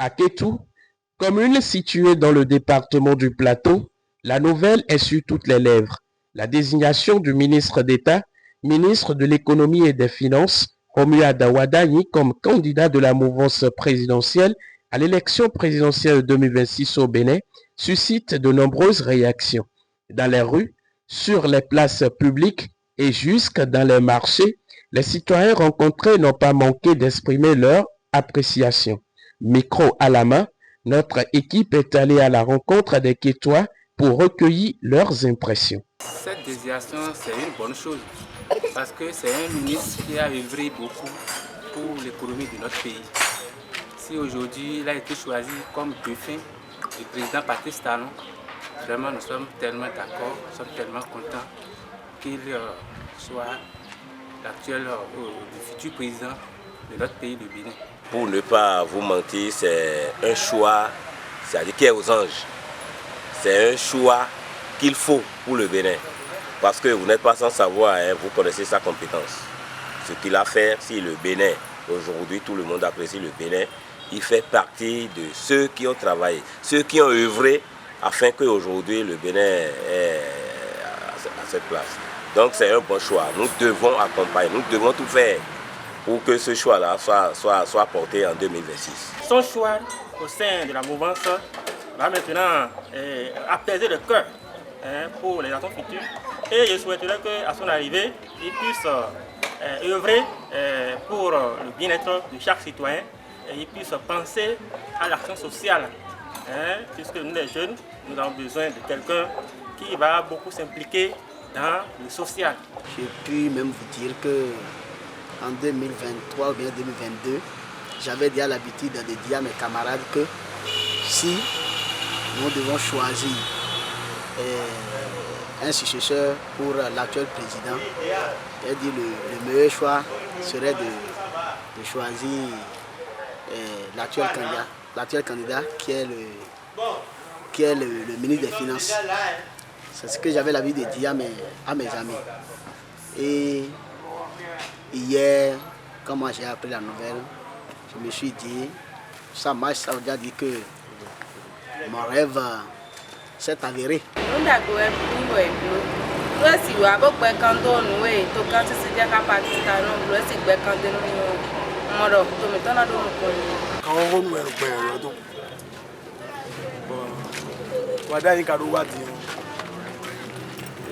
À Kétou, commune située dans le département du Plateau, la nouvelle est sur toutes les lèvres. La désignation du ministre d'État, ministre de l'Économie et des Finances, Romuald Wadagni, comme candidat de la mouvance présidentielle à l'élection présidentielle 2026 au Bénin, suscite de nombreuses réactions. Dans les rues, sur les places publiques et jusque dans les marchés, les citoyens rencontrés n'ont pas manqué d'exprimer leur appréciation. Micro à la main, notre équipe est allée à la rencontre des Kétois pour recueillir leurs impressions. Cette désignation, c'est une bonne chose parce que c'est un ministre qui a œuvré beaucoup pour l'économie de notre pays. Si aujourd'hui il a été choisi comme défunt du président Patrice Talon, vraiment nous sommes tellement d'accord, nous sommes tellement contents qu'il soit l'actuel, le futur président de notre pays, le Bénin. Pour ne pas vous mentir, c'est un choix, c'est-à-dire qui est aux anges. C'est un choix qu'il faut pour le Bénin. Parce que vous n'êtes pas sans savoir, hein, vous connaissez sa compétence. Ce qu'il a fait, si le Bénin, aujourd'hui tout le monde apprécie le Bénin, il fait partie de ceux qui ont travaillé, ceux qui ont œuvré afin qu'aujourd'hui le Bénin est à cette place. Donc c'est un bon choix. Nous devons accompagner, nous devons tout faire pour que ce choix-là soit porté en 2026. Son choix au sein de la mouvance va maintenant apaiser le cœur pour les attentes futures. Et je souhaiterais qu'à son arrivée, il puisse œuvrer pour le bien-être de chaque citoyen et il puisse penser à l'action sociale. Puisque nous les jeunes, nous avons besoin de quelqu'un qui va beaucoup s'impliquer dans le social. Je puis même vous dire que en 2023 ou bien 2022, j'avais déjà l'habitude de dire à mes camarades que si nous devons choisir un successeur pour l'actuel président, j'ai dit le meilleur choix serait de choisir l'actuel candidat qui est le ministre des Finances. C'est ce que j'avais l'habitude de dire à mes amis. Et hier, quand moi j'ai appris la nouvelle, je me suis dit, ça marche, ça veut dire que mon rêve s'est avéré.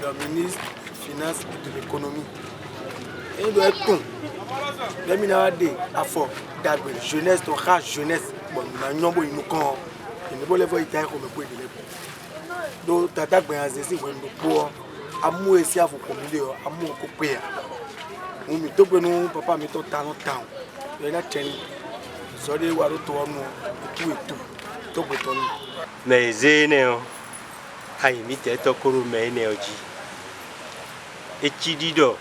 Le ministre des Finances et de l'Économie. Il doit être con. Les minards à fort, jeunesse, jeunesse. Bon, nous avons une con. Il ne peut pas y faire comme le point de l'époque. Donc, tu as dit que nous avons amour ici à vous communiquer, amour coupé. Nous mettons papa, mettons talent. Il y a des gens qui ont tout. Mais Zénéo, Haïmite Tokoro Ménéoji. Et Chidido,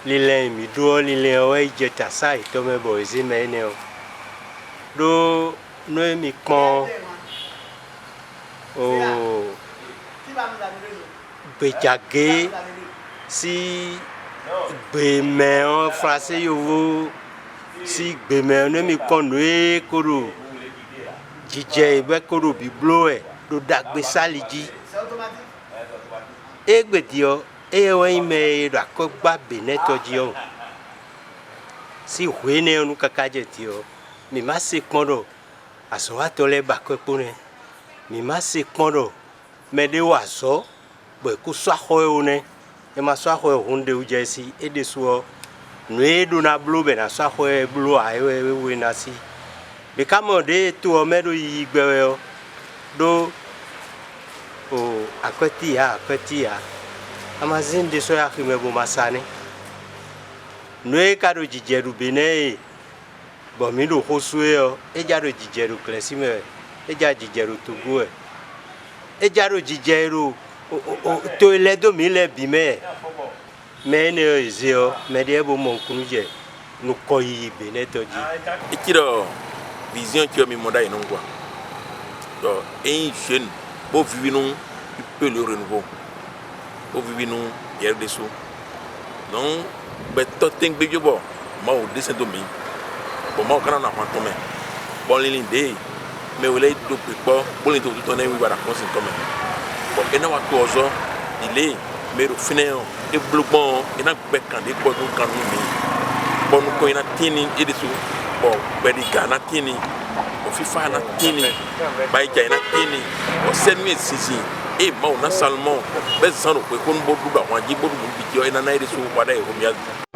l'île Midro, l'île Oe Jetasa et Tomé Boise Ménéo. Do Noémie Con au Béjagé, si Béméon français, si Béméon Noémie Con Noé Koro. Jijé Bekoro Bibloé, do Dagbe Saliji. Egbedio, Eoime, Rakoba Benetodio. Si Wene on Kakajetio, Mimasi Kondo, Asoatole Bakopone, Mimasi Kondo, Medewaso, Bekusahone, Emasaho Hunde Ujesi, Edeswo, Nueduna Blue Benasaho Blue Highway Winasi. Les camarades tout au medo yigweo do o akotia amazin de soya kimebo masane noe kado jijeru bene bomido hosueo ejaro jijeru klesime eja jijeru tugue ejaro jijeru to ledo mile bime mene ezeo mediebo monkunuje no koyi bene toji ikiro vision qui est mi mandat non quoi. Donc un jeune pour vivre nous il peut le renouveau. Pour vivre nous il y a des sous. Donc ben tout ting big bon, moi au descend de mi. Bon moi quand on a fantôme. Bon l'idée mais vous l'avez tout pour les tout on est oui voilà conseil comme bon et n'a pas tout il est mais au final et bloquant et n'a pas quand des quoi nous quand nous bon nous quand il tini et dessous bon ben les gars na tini au FIFA na tini baïka na tini au semi sisi et moi on a seulement besoin de quoi qu'on bodu ba on dit bodu bidio et na dessous voilà et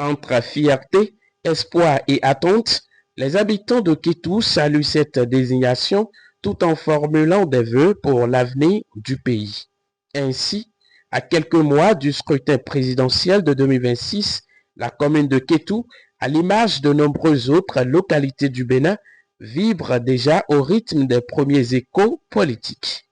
entre fierté, espoir et attente, les habitants de Kétou saluent cette désignation tout en formulant des vœux pour l'avenir du pays. Ainsi, à quelques mois du scrutin présidentiel de 2026, la commune de Kétou, à l'image de nombreuses autres localités du Bénin, vibre déjà au rythme des premiers échos politiques.